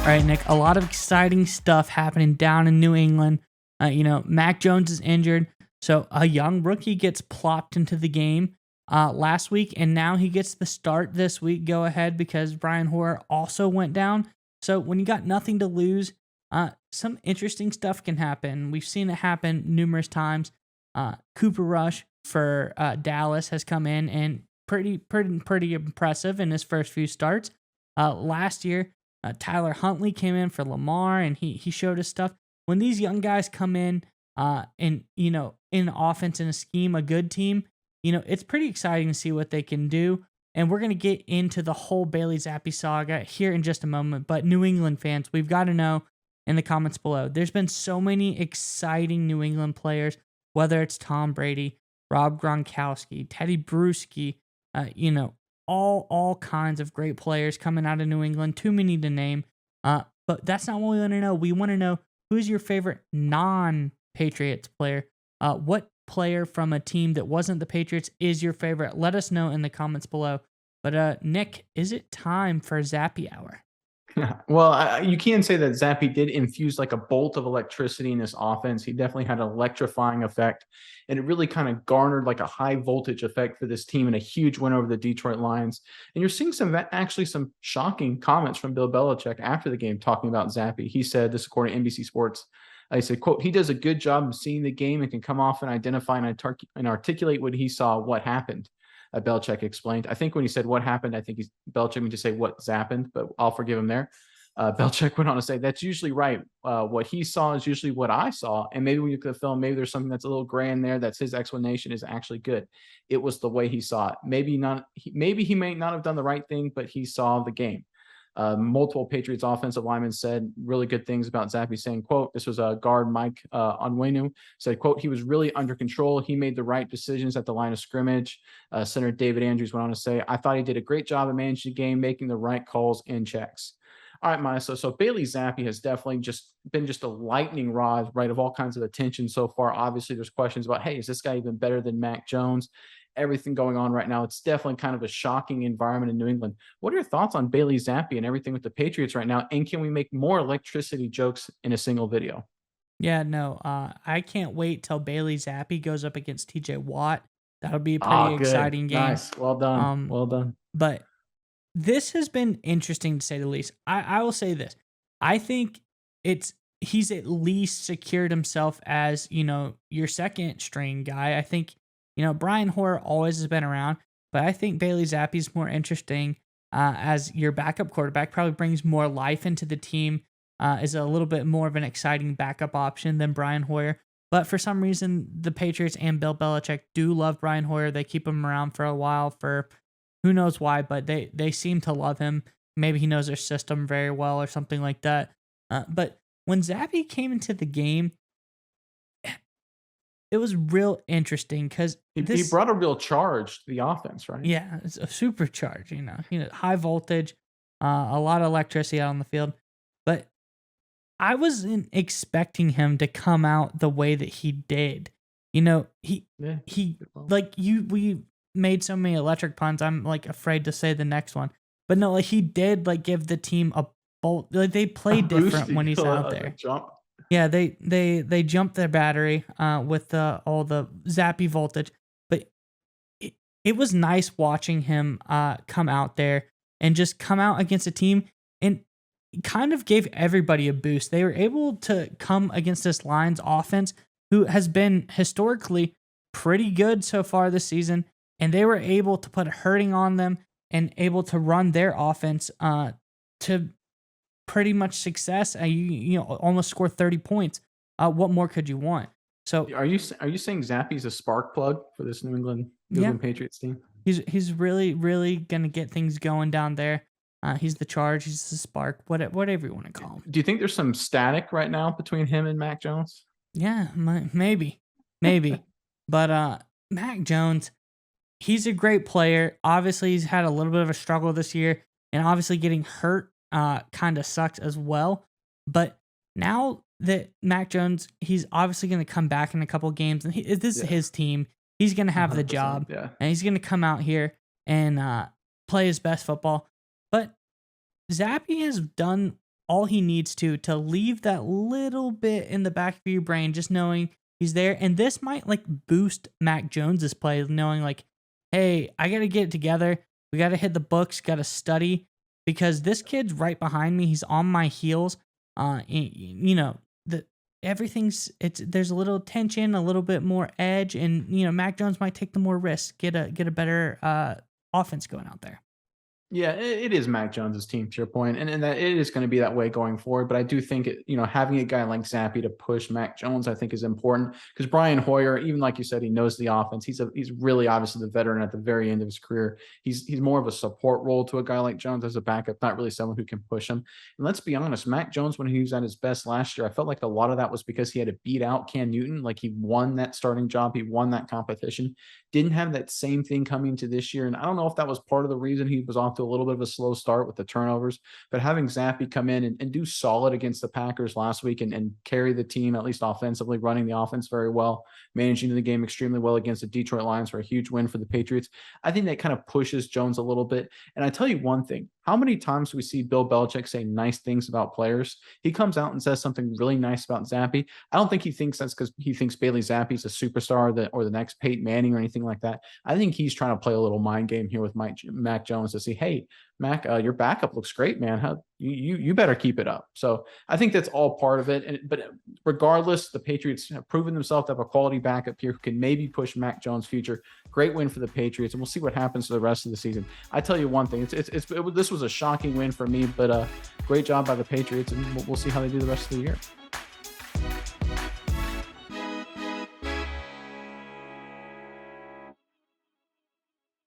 All right, Nick, a lot of exciting stuff happening down in New England. Mac Jones is injured, so a young rookie gets plopped into the game last week, and now he gets the start this week. Go ahead, because Brian Hoyer also went down. So when you got nothing to lose, some interesting stuff can happen. We've seen it happen numerous times. Cooper Rush for Dallas has come in and pretty impressive in his first few starts. Last year, Tyler Huntley came in for Lamar, and he showed us stuff. When these young guys come in, in offense in a scheme, a good team, it's pretty exciting to see what they can do. And we're gonna get into the whole Bailey Zappe saga here in just a moment. But New England fans, we've got to know in the comments below. There's been so many exciting New England players, whether it's Tom Brady, Rob Gronkowski, Teddy Bruschi, all kinds of great players coming out of New England. Too many to name. But that's not what we want to know. We want to know, who's your favorite non-Patriots player? What player from a team that wasn't the Patriots is your favorite? Let us know in the comments below. But Nick, is it time for Zappe Hour? Well, you can say that Zappe did infuse like a bolt of electricity in this offense. He definitely had an electrifying effect, and it really kind of garnered like a high voltage effect for this team and a huge win over the Detroit Lions. And you're seeing some shocking comments from Bill Belichick after the game talking about Zappe. He said this according to NBC Sports. I said, quote, "He does a good job of seeing the game and can come off and identify and articulate what he saw, what happened." Belichick explained. I think when he said what happened, I think Belichick meant to say what happened, but I'll forgive him there. Belichick went on to say, "That's usually right. What he saw is usually what I saw. And maybe when you look at the film, maybe there's something that's a little gray in there. That's his explanation is actually good. It was the way he saw it. Maybe he may not have done the right thing, but he saw the game." Multiple Patriots offensive linemen said really good things about Zappe, saying, quote, this was a guard Mike Onwenu, said, quote, "He was really under control. He made the right decisions at the line of scrimmage." Senator David Andrews went on to say, "I thought he did a great job of managing the game, making the right calls and checks." All right, Maya. So Bailey Zappe has definitely been a lightning rod, right, of all kinds of attention so far. Obviously, there's questions about, hey, is this guy even better than Mac Jones? Everything going on right now. It's definitely kind of a shocking environment in New England. What are your thoughts on Bailey Zappe and everything with the Patriots right now? And can we make more electricity jokes in a single video? Yeah, no, I can't wait till Bailey Zappe goes up against TJ Watt. That'll be a pretty Good. exciting game. Nice. Well done. Um, Well done. but this has been interesting to say the least. I will say this. I think he's at least secured himself as, your second string guy. I think, Brian Hoyer always has been around, but I think Bailey Zappe is more interesting as your backup quarterback. Probably brings more life into the team, is a little bit more of an exciting backup option than Brian Hoyer. But for some reason, the Patriots and Bill Belichick do love Brian Hoyer. They keep him around for a while for who knows why, but they seem to love him. Maybe he knows their system very well or something like that. But when Zappe came into the game, it was real interesting because He brought a real charge to the offense, right? yeah, it's a supercharge, high voltage, a lot of electricity out on the field. But I wasn't expecting him to come out the way that he did. Yeah. He we made so many electric puns. I'm like afraid to say the next one. But no, like he did give the team a bolt. Like they play different when he's out there. Jump. Yeah, they jumped their battery with all the Zappe voltage. But it was nice watching him come out there and just come out against a team and kind of gave everybody a boost. They were able to come against this Lions offense, who has been historically pretty good so far this season, and they were able to put a hurting on them and able to run their offense to pretty much success. Almost score 30 points. What more could you want? So Are you saying Zappe's a spark plug for this New England Patriots team? He's really, really gonna get things going down there. He's the charge. He's the spark. Whatever you want to call him. Do you think there's some static right now between him and Mac Jones? Yeah, maybe. But Mac Jones, he's a great player. Obviously, he's had a little bit of a struggle this year, and obviously getting hurt kind of sucks as well. But now that Mac Jones, he's obviously going to come back in a couple games, and this is his team. He's going to have the job, and he's going to come out here and play his best football. But Zappe has done all he needs to leave that little bit in the back of your brain, just knowing he's there. And this might like boost Mac Jones's play, knowing like, hey, I got to get it together. We got to hit the books, got to study because this kid's right behind me. He's on my heels. You know, there's a little tension, a little bit more edge, and Mac Jones might take the more risks, get a better offense going out there. Yeah, it is Mac Jones's team, to your point, and that it is going to be that way going forward. But I do think having a guy like Zappe to push Mac Jones, I think, is important because Brian Hoyer, even like you said, he knows the offense. He's really obviously the veteran at the very end of his career. He's more of a support role to a guy like Jones as a backup, not really someone who can push him. And let's be honest, Mac Jones, when he was at his best last year, I felt like a lot of that was because he had to beat out Cam Newton. Like he won that starting job, he won that competition. Didn't have that same thing coming to this year, and I don't know if that was part of the reason he was off to a little bit of a slow start with the turnovers. But having Zappe come in and do solid against the Packers last week and carry the team, at least offensively, running the offense very well, managing the game extremely well against the Detroit Lions for a huge win for the Patriots, I think that kind of pushes Jones a little bit. And I tell you one thing, how many times do we see Bill Belichick say nice things about players? He comes out and says something really nice about Zappe. I don't think he thinks that's because he thinks Bailey Zappe is a superstar or the next Peyton Manning or anything like that. I think he's trying to play a little mind game here with Mac Jones to say, hey, Mac, your backup looks great, man. You better keep it up. So I think that's all part of it. But regardless, the Patriots have proven themselves to have a quality backup here who can maybe push Mac Jones' future. Great win for the Patriots, and we'll see what happens for the rest of the season. I tell you one thing, this was a shocking win for me, but great job by the Patriots, and we'll see how they do the rest of the year.